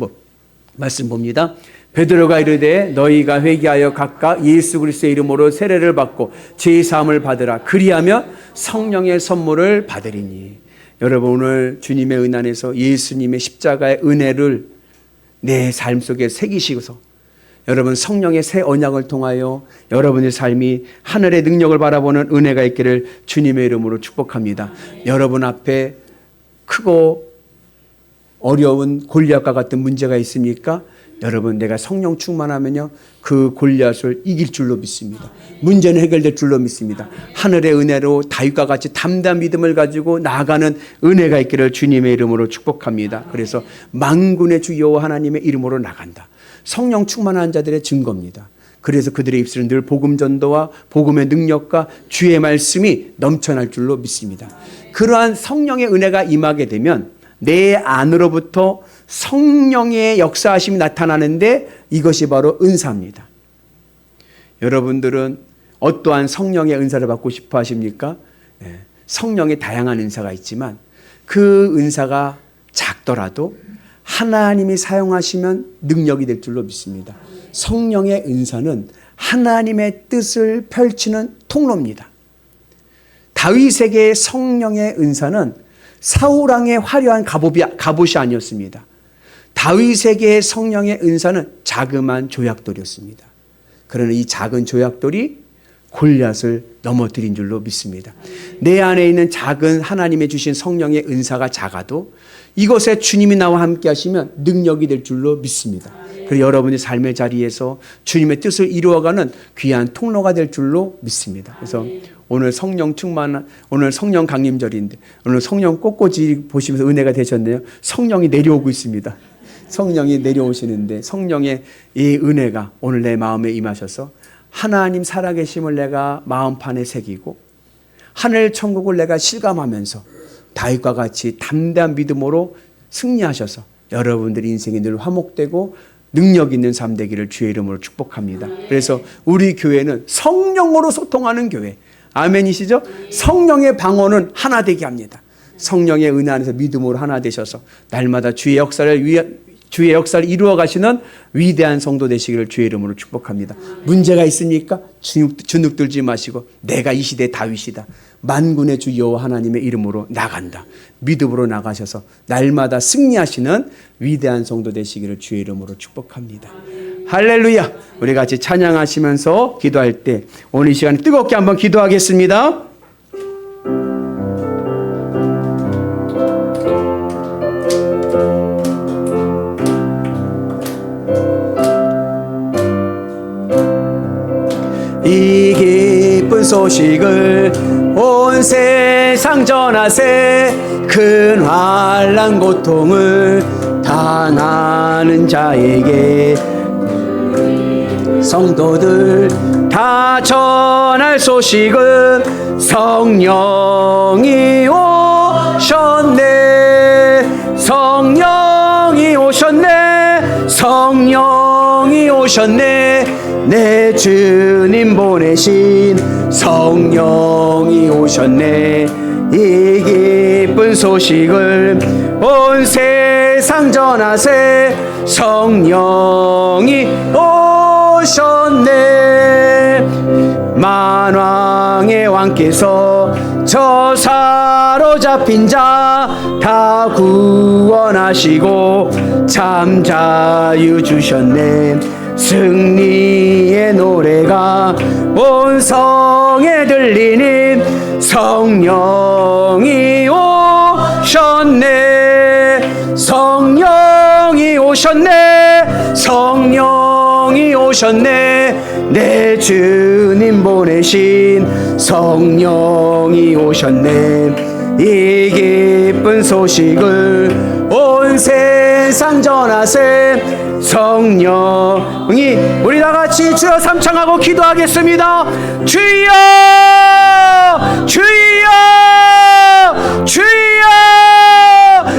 봅니다. 베드로가 이르되 너희가 회개하여 각각 예수 그리스도의 이름으로 세례를 받고 죄 사함을 받으라. 그리하면 성령의 선물을 받으리니. 여러분 오늘 주님의 은 안에서 예수님의 십자가의 은혜를 내 삶 속에 새기시고서 여러분 성령의 새 언약을 통하여 여러분의 삶이 하늘의 능력을 바라보는 은혜가 있기를 주님의 이름으로 축복합니다. 여러분 앞에 크고 어려운 골리앗과 같은 문제가 있습니까? 여러분 내가 성령 충만하면요 그 골리앗을 이길 줄로 믿습니다. 문제는 해결될 줄로 믿습니다. 하늘의 은혜로 다윗과 같이 담대한 믿음을 가지고 나아가는 은혜가 있기를 주님의 이름으로 축복합니다. 그래서 만군의 주 여호와 하나님의 이름으로 나간다. 성령 충만한 자들의 증거입니다. 그래서 그들의 입술은 늘 복음 전도와 복음의 능력과 주의 말씀이 넘쳐날 줄로 믿습니다. 그러한 성령의 은혜가 임하게 되면 내 안으로부터 성령의 역사하심이 나타나는데 이것이 바로 은사입니다. 여러분들은 어떠한 성령의 은사를 받고 싶어 하십니까? 성령의 다양한 은사가 있지만 그 은사가 작더라도 하나님이 사용하시면 능력이 될 줄로 믿습니다. 성령의 은사는 하나님의 뜻을 펼치는 통로입니다. 다윗에게 성령의 은사는 사울왕의 화려한 갑옷이 아니었습니다. 다윗에게 성령의 은사는 자그마한 조약돌이었습니다. 그러나 이 작은 조약돌이 골리앗을 넘어뜨린 줄로 믿습니다. 내 안에 있는 작은 하나님의 주신 성령의 은사가 작아도 이것에 주님이 나와 함께 하시면 능력이 될 줄로 믿습니다. 그리고 여러분의 삶의 자리에서 주님의 뜻을 이루어가는 귀한 통로가 될 줄로 믿습니다. 그래서 오늘 성령 충만한, 오늘 성령 강림절인데 오늘 성령 꽃꽂이 보시면서 은혜가 되셨네요. 성령이 내려오고 있습니다. 성령이 내려오시는데 성령의 이 은혜가 오늘 내 마음에 임하셔서 하나님 살아계심을 내가 마음판에 새기고 하늘 천국을 내가 실감하면서 다윗과 같이 담대한 믿음으로 승리하셔서 여러분들의 인생이 늘 화목되고 능력 있는 삶 되기를 주의 이름으로 축복합니다. 그래서 우리 교회는 성령으로 소통하는 교회. 아멘이시죠? 성령의 방언은 하나 되게 합니다. 성령의 은혜 안에서 믿음으로 하나 되셔서 날마다 주의 역사를 이루어 가시는 위대한 성도 되시기를 주의 이름으로 축복합니다. 문제가 있습니까? 주눅 들지 마시고 내가 이 시대의 다윗이다. 만군의 주 여호와 하나님의 이름으로 나간다. 믿음으로 나가셔서 날마다 승리하시는 위대한 성도 되시기를 주의 이름으로 축복합니다. 할렐루야. 우리 같이 찬양하시면서 기도할 때 오늘 이 시간에 뜨겁게 한번 기도하겠습니다. 이 기쁜 소식을 온 세상 전하세. 큰 환난 고통을 당하는 자에게 성도들 다 전할 소식은 성령이 오셨네. 성령이 오셨네. 성령이 오셨네. 내 주님 보내신 성령이 오셨네. 이 기쁜 소식을 온 세상 전하세. 성령이 오셨네. 만왕의 왕께서 저 사로잡힌 자 다 구원하시고 참 자유 주셨네. 승리의 노래가 온 성에 들리는 성령이 오셨네. 성령이 오셨네. 성령이 오셨네. 내 주님 보내신 성령이 오셨네. 이 기쁜 소식을 온 세상 전하세. 성령이 우리 다같이 주여 삼창하고 기도하겠습니다. 주여 주여 주여.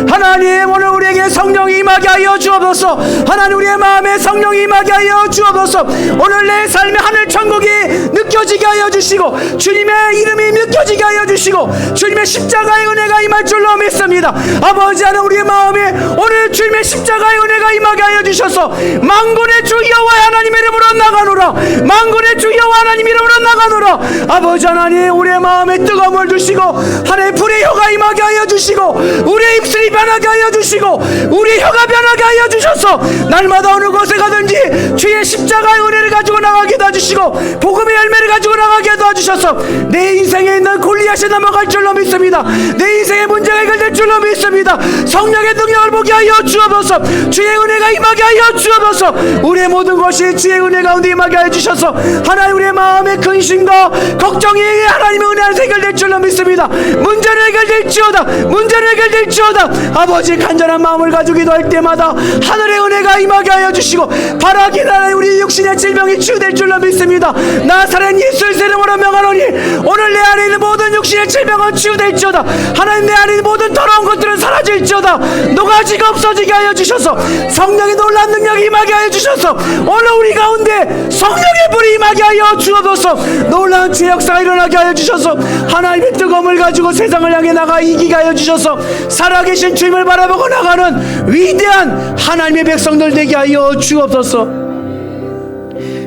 하나님 오늘 우리에게 성령이 임하게 하여 주옵소서. 하나님 우리의 마음에 성령이 임하게 하여 주옵소서. 오늘 내 삶의 하늘 천국이 느껴지게 하여 주시고 주님의 이름이 느껴지게 하여 주시고 주님의 십자가의 은혜가 임할 줄로 믿습니다. 아버지 하나님 우리의 마음에 오늘 주님의 십자가의 은혜가 임하게 하여 주셔서 만군의 주 여호와 하나님 이름으로 나가노라. 만군의 주 여호와 하나님 이름으로 나가노라. 아버지 하나님 우리의 마음에 뜨거움을 주시고 하나님의 불의 혀가 임하게 하여 주시고 우리의 입술이 변하게 하여 주시고 우리의 혀가 변하게 하여 주셔서 날마다 어느 곳에 가든지 주의 십자가의 은혜를 가지고 나가게 도와주시고 복음의 열매를 가지고 나가게 도와주셔서 내 인생에 있는 골리앗이 넘어갈 줄로 믿습니다. 내 인생의 문제가 해결될 줄로 믿습니다. 성령의 능력을 보게 하여 주옵소서. 주의 은혜가 임하게 하여 주옵소서. 우리의 모든 것이 주의 은혜 가운데 임하게 하여 주셔서 하나님 우리의 마음의 근심과 걱정이 하나님의 은혜 안에서 해결될 줄로 믿습니다. 문제는 해결될지어다. 문제는 해결될지어다. 아버지 간절한 마음을 가지고 기도할 때마다 하늘의 은혜가 임하게 하여 주시고 바라기는 하나님 우리 육신의 질병이 치유될 줄로 믿습니다. 나사렛 예수의 이름으로 명하노니 오늘 내 안에 있는 모든 육신의 질병은 치유될지어다. 하나님 내 안에 있는 모든 더러운 것들은 사라질지어다. 노가지가 없어지게 하여 주셔서 성령의 놀라운 능력이 임하게 하여 주셔서 오늘 우리 가운데 성령의 불이 임하게 하여 주옵소서. 놀라운 주의 역사가 일어나게 하여 주셔서 하나님의 뜨거움을 가지고 세상을 향해 나가 이기게 하여 주셔서 살아계신 주님을 바라보고 나가는 위대한 하나님의 백성들 되게 하여 주옵소서.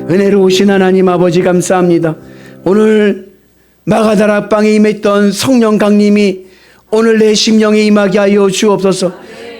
은혜로우신 하나님 아버지 감사합니다. 오늘 마가다락방에 임했던 성령 강림이 오늘 내 심령에 임하게 하여 주옵소서.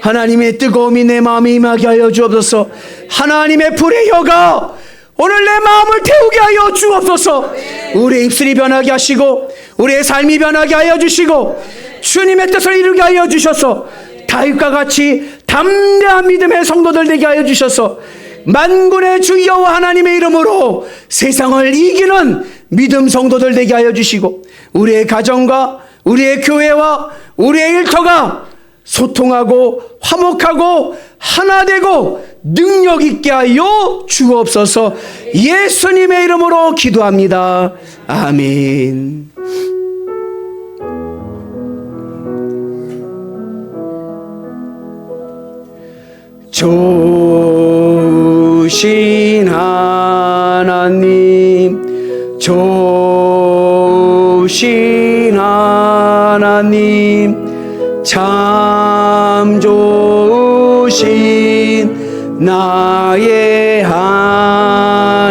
하나님의 뜨거움이 내 마음에 임하게 하여 주옵소서. 하나님의 불의 혀가 오늘 내 마음을 태우게 하여 주옵소서. 우리의 입술이 변하게 하시고 우리의 삶이 변하게 하여 주시고 주님의 뜻을 이루게 하여 주셔서 다윗과 같이 담대한 믿음의 성도들 되게 하여 주셔서 만군의 주 여호와 하나님의 이름으로 세상을 이기는 믿음 성도들 되게 하여 주시고 우리의 가정과 우리의 교회와 우리의 일터가 소통하고 화목하고 하나 되고 능력 있게 하여 주옵소서. 예수님의 이름으로 기도합니다. 아멘. 좋으신 하나님, 좋으신 하나님, 참 좋으신 나의 하나님,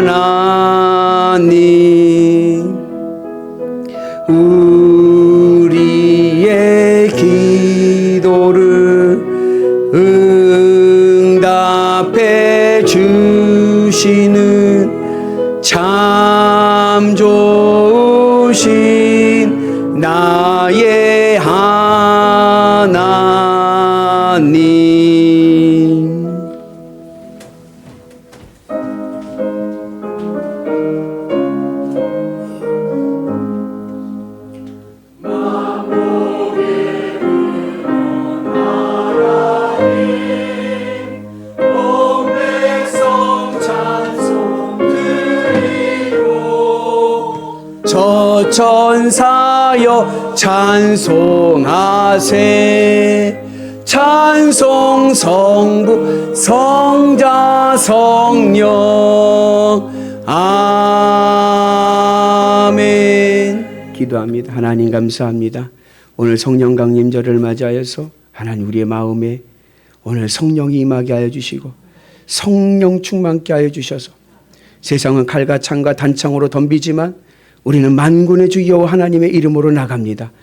우리의 기도를 응답해 주시는 참 좋으신 나의 하나님. 저 천사여 찬송하세. 찬송 성부 성자 성령. 아멘. 기도합니다. 하나님 감사합니다. 오늘 성령 강림절을 맞이하여서 하나님 우리의 마음에 오늘 성령이 임하게 하여 주시고 성령 충만케 하여 주셔서 세상은 칼과 창과 단창으로 덤비지만 우리는 만군의 주 여호와 하나님의 이름으로 나갑니다.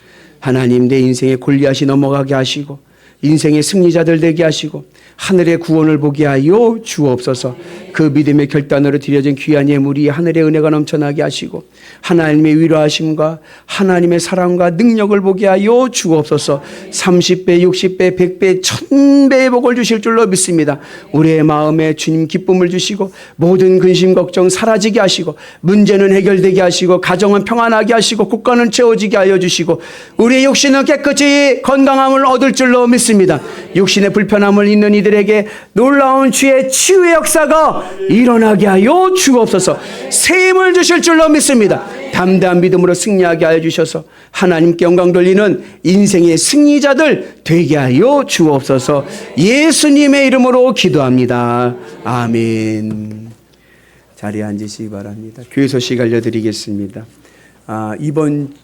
하나님 내 인생의 골리앗이 넘어가게 하시고 인생의 승리자들 되게 하시고 하늘의 구원을 보게 하여 주옵소서. 그 믿음의 결단으로 드려진 귀한 예물이 하늘의 은혜가 넘쳐나게 하시고 하나님의 위로하심과 하나님의 사랑과 능력을 보게 하여 주옵소서. 30배, 60배, 100배, 1000배의 복을 주실 줄로 믿습니다. 우리의 마음에 주님 기쁨을 주시고 모든 근심 걱정 사라지게 하시고 문제는 해결되게 하시고 가정은 평안하게 하시고 국가는 채워지게 하여 주시고 우리의 육신은 깨끗이 건강함을 얻을 줄로 믿습니다. 육신의 불편함을 있는 이들에게 놀라운 주의 치유의 역사가 일어나게 하여 주옵소서. 새 힘을 주실 줄로 믿습니다. 담대한 믿음으로 승리하게 하여 주셔서 하나님께 영광 돌리는 인생의 승리자들 되게 하여 주옵소서. 예수님의 이름으로 기도합니다. 아멘. 자리에 앉으시기 바랍니다. 교회 소식 알려드리겠습니다. 이번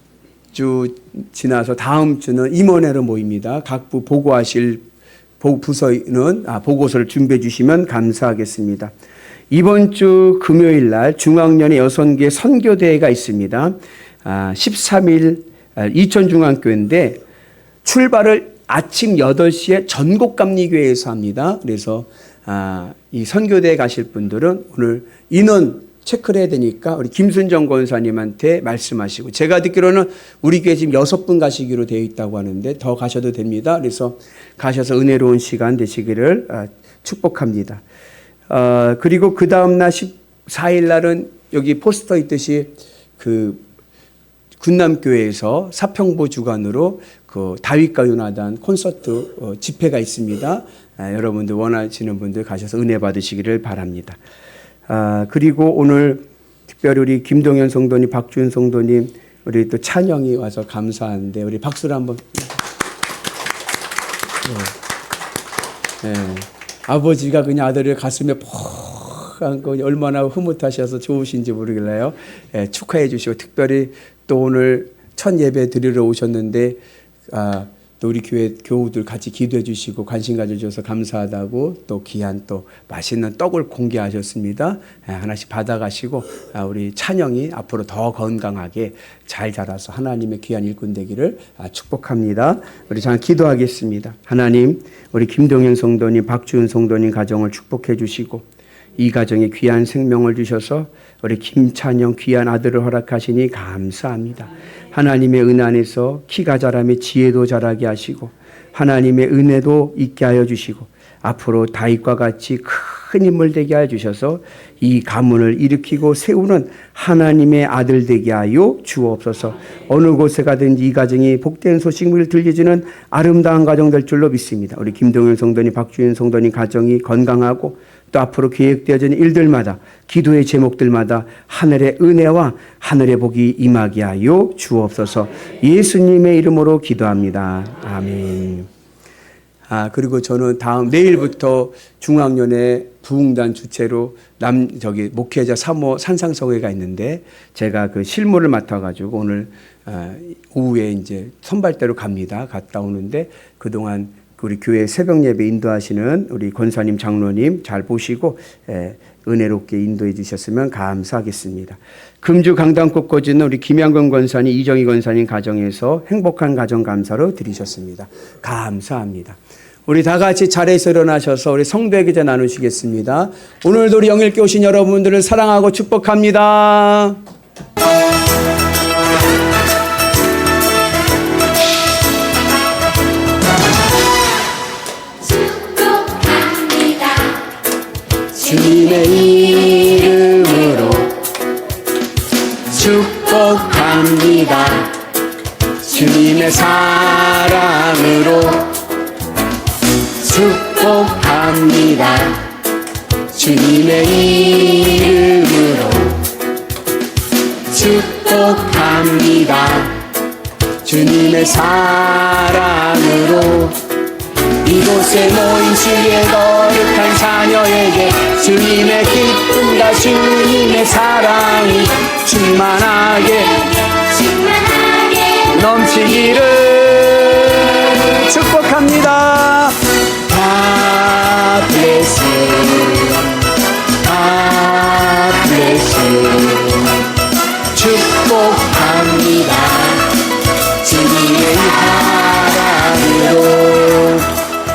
주 지나서 다음 주는 임원회로 모입니다. 각 부 보고하실 부서는 보고서를 준비해 주시면 감사하겠습니다. 이번 주 금요일 날 중앙연의 여성교회 선교대회가 있습니다. 13일 이천중앙교회인데 출발을 아침 8시에 전곡감리교회에서 합니다. 그래서 이 선교대회 가실 분들은 오늘 인원 체크를 해야 되니까 우리 김순정 권사님한테 말씀하시고, 제가 듣기로는 우리 교회 지금 6분 가시기로 되어 있다고 하는데 더 가셔도 됩니다. 그래서 가셔서 은혜로운 시간 되시기를 축복합니다. 그리고 그 다음날 14일 날은 여기 포스터 있듯이 그 군남교회에서 사평보 주관으로 그 다윗과 요나단 콘서트 집회가 있습니다. 여러분들 원하시는 분들 가셔서 은혜 받으시기를 바랍니다. 그리고 오늘 특별히 우리 김동현 성도님, 박주은 성도님, 우리 또 찬영이 와서 감사한데 우리 박수를 한번. 네. 아버지가 그냥 아들을 가슴에 퍽 안고 얼마나 흐뭇하셔서 좋으신지 모르겠네요. 네, 축하해 주시고 특별히 또 오늘 첫 예배 드리러 오셨는데 또 우리 교회 교우들 같이 기도해 주시고 관심 가져주셔서 감사하다고 또 귀한 또 맛있는 떡을 공개하셨습니다. 하나씩 받아가시고 우리 찬영이 앞으로 더 건강하게 잘 자라서 하나님의 귀한 일꾼 되기를 축복합니다. 우리 잠깐 기도하겠습니다. 하나님, 우리 김동현 성도님, 박주은 성도님 가정을 축복해 주시고 이 가정에 귀한 생명을 주셔서 우리 김찬영 귀한 아들을 허락하시니 감사합니다. 하나님의 은혜 안에서 키가 자라며 지혜도 자라게 하시고 하나님의 은혜도 있게 하여 주시고 앞으로 다윗과 같이 큰 인물 되게 하여 주셔서 이 가문을 일으키고 세우는 하나님의 아들 되게 하여 주옵소서. 어느 곳에 가든지 이 가정이 복된 소식을 들려주는 아름다운 가정 될 줄로 믿습니다. 우리 김동현 성도님, 박주현 성도님 가정이 건강하고 또 앞으로 계획되어지는 일들마다 기도의 제목들마다 하늘의 은혜와 하늘의 복이 임하게 하여 주옵소서. 예수님의 이름으로 기도합니다. 아멘. 그리고 저는 내일부터 중학년의 부흥단 주체로 목회자 3호 산상성회가 있는데 제가 그 실무를 맡아가지고 오늘 오후에 이제 선발대로 갔다 오는데 그동안 우리 교회 새벽 예배 인도하시는 우리 권사님, 장로님 잘 보시고 은혜롭게 인도해 주셨으면 감사하겠습니다. 금주 강단꽃 꽂은 우리 김양근 권사님, 이정희 권사님 가정에서 행복한 가정 감사로 드리셨습니다. 감사합니다. 우리 다 같이 자리에서 일어나셔서 우리 성도의 기도 나누시겠습니다. 오늘도 우리 영일교회 오신 여러분들을 사랑하고 축복합니다. 주님의 이름으로 축복합니다. 주님의 사랑으로 축복합니다. 주님의 이름으로 축복합니다. 주님의 사랑으로 이곳에 모인 주의 거룩한 자녀에게 주님의 기쁨과 주님의 사랑이 충만하게 넘치기를 축복합니다. God bless you. God bless you. 축복합니다. 주님의 사랑으로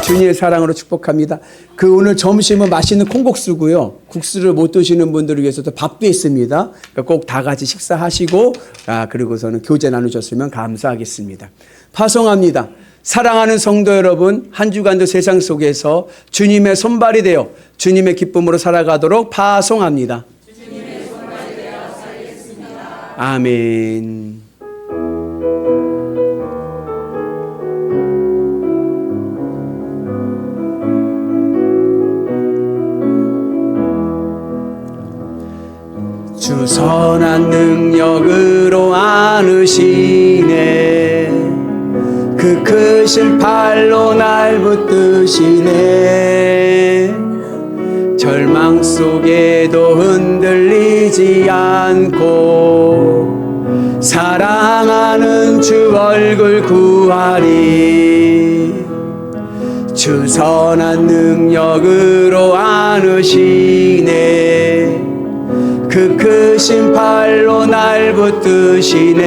주님의 사랑으로 축복합니다. 오늘 점심은 맛있는 콩국수고요. 국수를 못 드시는 분들을 위해서도 밥도 있습니다. 꼭 다 같이 식사하시고 그리고서는 교제 나누셨으면 감사하겠습니다. 파송합니다. 사랑하는 성도 여러분, 한 주간도 세상 속에서 주님의 손발이 되어 주님의 기쁨으로 살아가도록 파송합니다. 주님의 손발이 되어 살겠습니다. 아멘. 주 선한 능력으로 안으시네. 그 크신 팔로 날 붙드시네. 절망 속에도 흔들리지 않고 사랑하는 주 얼굴 구하리. 주 선한 능력으로 안으시네. 그 크신 팔로 날 붙드시네.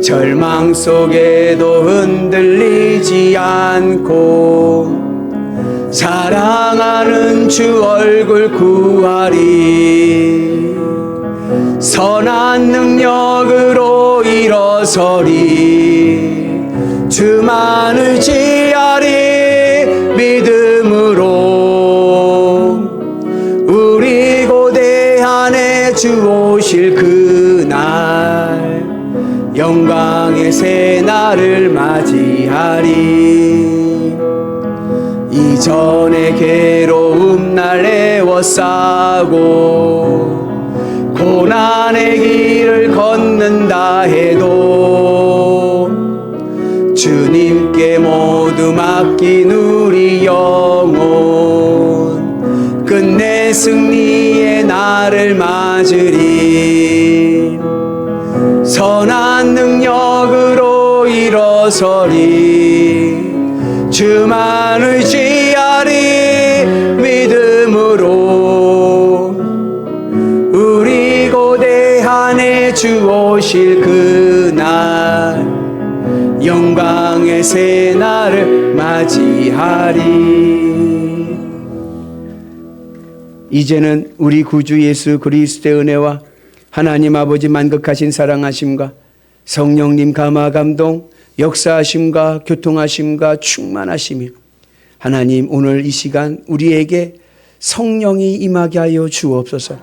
절망 속에도 흔들리지 않고 사랑하는 주 얼굴 구하리. 선한 능력으로 일어서리. 주만 의지하리. 믿음으로 우리 고대한에 주 오실 그날 영광의 새날을 맞이하리. 이전의 괴로움 날 애워싸고 고난의 길을 걷는다 해도 주님께 모두 맡긴 우리 영혼 끝내 승리의 날을 맞으리. 선한 능력으로 일어 일어서리 주만 의지하리 믿음으로 우리 고대한에 주 오실 그날 영광의 새날을 맞이하리. 이제는 우리 구주 예수 그리스도의 은혜와 하나님 아버지 만극하신 사랑하심과 성령님 감화 감동 역사하심과 교통하심과 충만하심이 하나님 오늘 이 시간 우리에게 성령이 임하게 하여 주옵소서.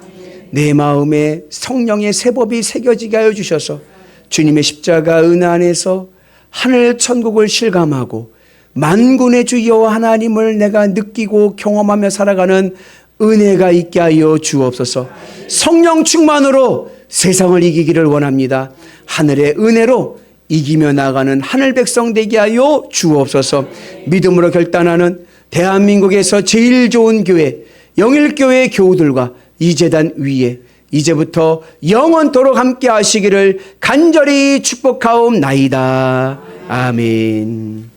내 마음에 성령의 세법이 새겨지게 하여 주셔서 주님의 십자가 은혜 안에서 하늘 천국을 실감하고 만군의 주 여호와 하나님을 내가 느끼고 경험하며 살아가는 은혜가 있게 하여 주옵소서. 성령 충만으로 세상을 이기기를 원합니다. 하늘의 은혜로 이기며 나가는 하늘 백성 되게 하여 주옵소서. 믿음으로 결단하는 대한민국에서 제일 좋은 교회 영일교회 교우들과 이 제단 위에 이제부터 영원토록 함께 하시기를 간절히 축복하옵나이다. 아멘.